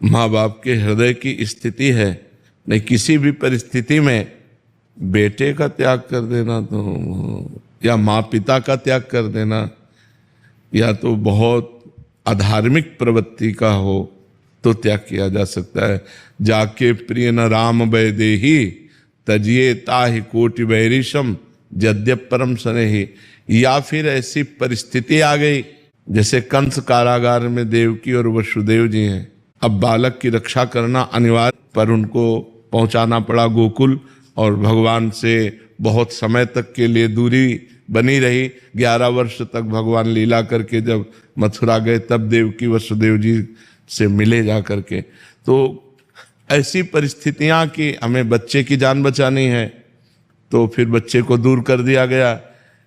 माँ बाप के हृदय की स्थिति है। नहीं, किसी भी परिस्थिति में बेटे का त्याग कर देना तो, या माँ पिता का त्याग कर देना, या तो बहुत अधार्मिक प्रवृत्ति का हो तो त्याग किया जा सकता है। जाके प्रिय न राम वैदेही तजिए ताहि कोटि वैरिशम यद्यप परम स्नेही। या फिर ऐसी परिस्थिति आ गई जैसे कंस कारागार में देवकी और वसुदेव जी हैं, अब बालक की रक्षा करना अनिवार्य, पर उनको पहुंचाना पड़ा गोकुल, और भगवान से बहुत समय तक के लिए दूरी बनी रही। 11 वर्ष तक भगवान लीला करके जब मथुरा गए तब देवकी वसुदेव जी से मिले जा करके। तो ऐसी परिस्थितियां कि हमें बच्चे की जान बचानी है तो फिर बच्चे को दूर कर दिया गया,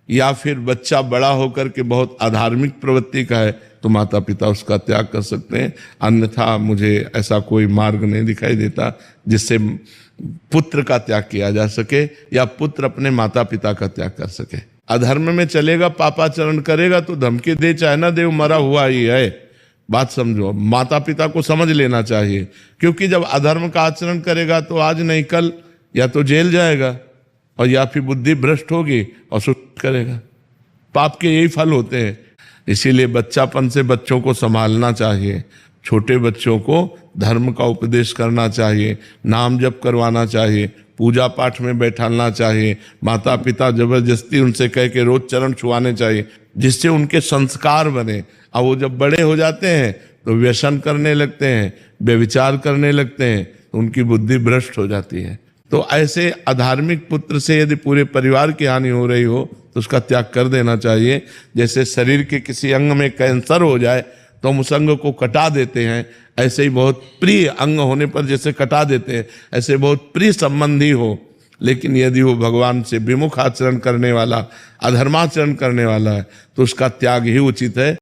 या फिर बच्चा बड़ा होकर के बहुत अधार्मिक प्रवृत्ति का है तो माता पिता उसका त्याग कर सकते हैं। अन्यथा मुझे ऐसा कोई मार्ग नहीं दिखाई देता जिससे पुत्र का त्याग किया जा सके या पुत्र अपने माता पिता का त्याग कर सके। अधर्म में चलेगा, पापाचरण करेगा तो धमकी दे चाहे ना दे, मरा हुआ ही है। बात समझो, माता पिता को समझ लेना चाहिए, क्योंकि जब अधर्म का आचरण करेगा तो आज नहीं कल या तो जेल जाएगा और या फिर बुद्धि भ्रष्ट होगी और सुख करेगा। पाप के यही फल होते हैं। इसीलिए बच्चापन से बच्चों को संभालना चाहिए, छोटे बच्चों को धर्म का उपदेश करना चाहिए, नाम जप करवाना चाहिए, पूजा पाठ में बैठाना चाहिए। माता पिता जबरदस्ती उनसे कह के रोज चरण छुआने चाहिए, जिससे उनके संस्कार बने। और वो जब बड़े हो जाते हैं तो व्यसन करने लगते हैं, व्यभिचार करने लगते हैं, तो उनकी बुद्धि भ्रष्ट हो जाती है। तो ऐसे अधार्मिक पुत्र से यदि पूरे परिवार की हानि हो रही हो तो उसका त्याग कर देना चाहिए। जैसे शरीर के किसी अंग में कैंसर हो जाए तो हम उस अंग को कटा देते हैं, ऐसे ही बहुत प्रिय अंग होने पर जैसे कटा देते हैं, ऐसे बहुत प्रिय संबंधी हो, लेकिन यदि वो भगवान से विमुख आचरण करने वाला, अधर्माचरण करने वाला है तो उसका त्याग ही उचित है।